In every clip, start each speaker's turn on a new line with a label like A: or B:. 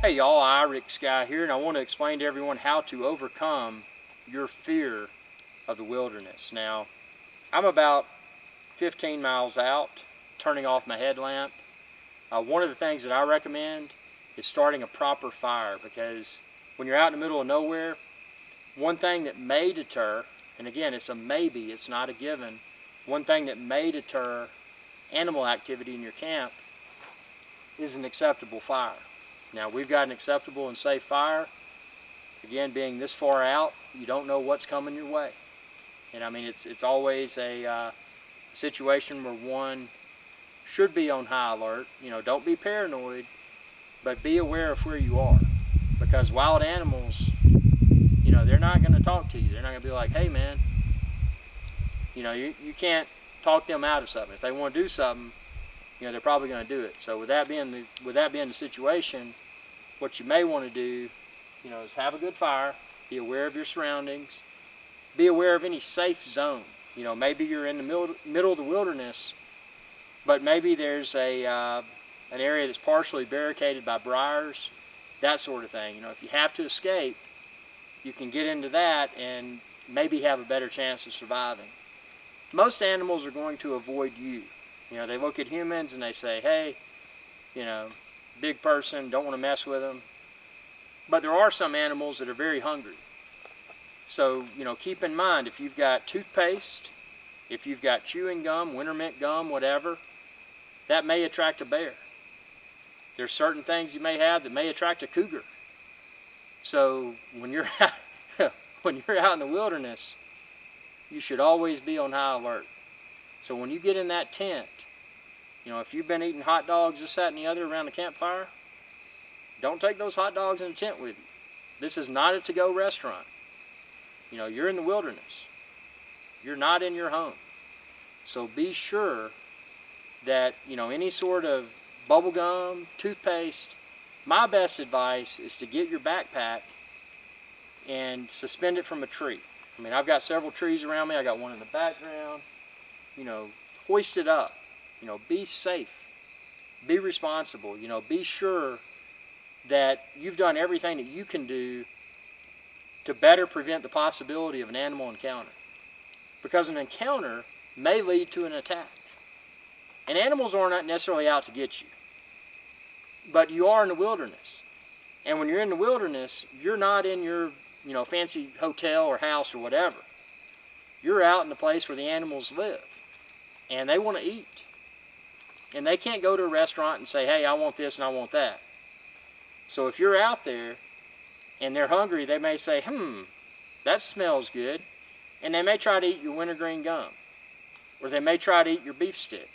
A: Hey y'all, Rick Guy here, and I want to explain to everyone how to overcome your fear of the wilderness. Now, I'm about 15 miles out, turning off my headlamp. One of the things that I recommend is starting a proper fire, because when you're out in the middle of nowhere, one thing that may deter, and again it's a maybe, it's not a given, one thing that may deter animal activity in your camp is an acceptable fire. Now, we've got an acceptable and safe fire. Again, being this far out, you don't know what's coming your way. And I mean, it's always a situation where one should be on high alert. You know, don't be paranoid, but be aware of where you are. Because wild animals, you know, they're not going to talk to you. They're not going to be like, hey man, you know, you can't talk them out of something. If they want to do something, you know, they're probably going to do it. So with that being the situation, what you may want to do, you know, is have a good fire, be aware of your surroundings, be aware of any safe zone. You know, maybe you're in the middle of the wilderness, but maybe there's an area that's partially barricaded by briars, that sort of thing. You know, if you have to escape, you can get into that and maybe have a better chance of surviving. Most animals are going to avoid you. You know, they look at humans and they say, hey, you know, big person, don't want to mess with them. But there are some animals that are very hungry. So, you know, keep in mind, if you've got toothpaste, if you've got chewing gum, winter mint gum, whatever, that may attract a bear. There's certain things you may have that may attract a cougar. So when you're out, when you're out in the wilderness, you should always be on high alert. So when you get in that tent, you know, if you've been eating hot dogs, this, that, and the other around the campfire, don't take those hot dogs in the tent with you. This is not a to-go restaurant. You know, you're in the wilderness. You're not in your home. So be sure that, you know, any sort of bubble gum, toothpaste, my best advice is to get your backpack and suspend it from a tree. I mean, I've got several trees around me. I got one in the background. You know, hoist it up. You know, be safe. Be responsible. You know, be sure that you've done everything that you can do to better prevent the possibility of an animal encounter. Because an encounter may lead to an attack. And animals are not necessarily out to get you. But you are in the wilderness. And when you're in the wilderness, you're not in your, you know, fancy hotel or house or whatever. You're out in the place where the animals live. And they want to eat. And they can't go to a restaurant and say, hey, I want this and I want that. So if you're out there and they're hungry, they may say, that smells good. And they may try to eat your wintergreen gum. Or they may try to eat your beef stick.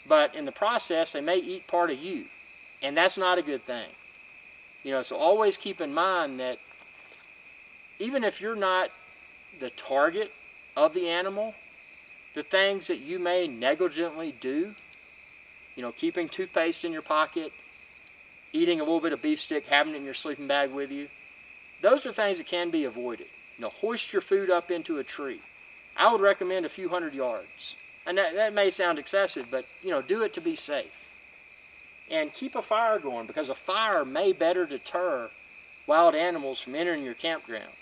A: But in the process, they may eat part of you. And that's not a good thing. You know, so always keep in mind that even if you're not the target of the animal, the things that you may negligently do, you know, keeping toothpaste in your pocket, eating a little bit of beef stick, having it in your sleeping bag with you, those are things that can be avoided. You know, hoist your food up into a tree. I would recommend a few 100 yards. And that may sound excessive, but, you know, do it to be safe. And keep a fire going, because a fire may better deter wild animals from entering your campground.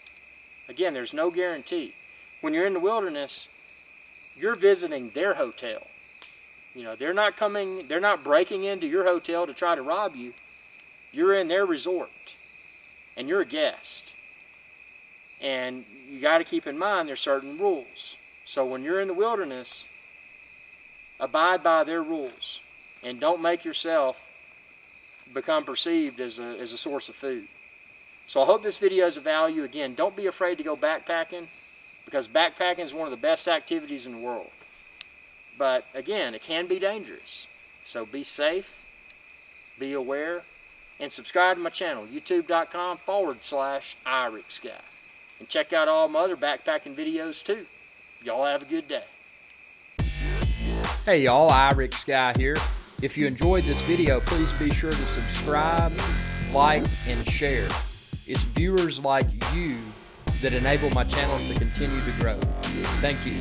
A: Again, there's no guarantee. When you're in the wilderness, you're visiting their hotel. You know, they're not breaking into your hotel to try to rob you. You're in their resort, and you're a guest. And you got to keep in mind there's certain rules. So when you're in the wilderness, abide by their rules, and don't make yourself become perceived as a source of food. So I hope this video is of value. Again, don't be afraid to go backpacking, because backpacking is one of the best activities in the world. But again, it can be dangerous. So be safe, be aware, and subscribe to my channel, youtube.com/iRickSky. And check out all my other backpacking videos too. Y'all have a good day.
B: Hey y'all, Rick Guy here. If you enjoyed this video, please be sure to subscribe, like, and share. It's viewers like you that enable my channel to continue to grow. Thank you.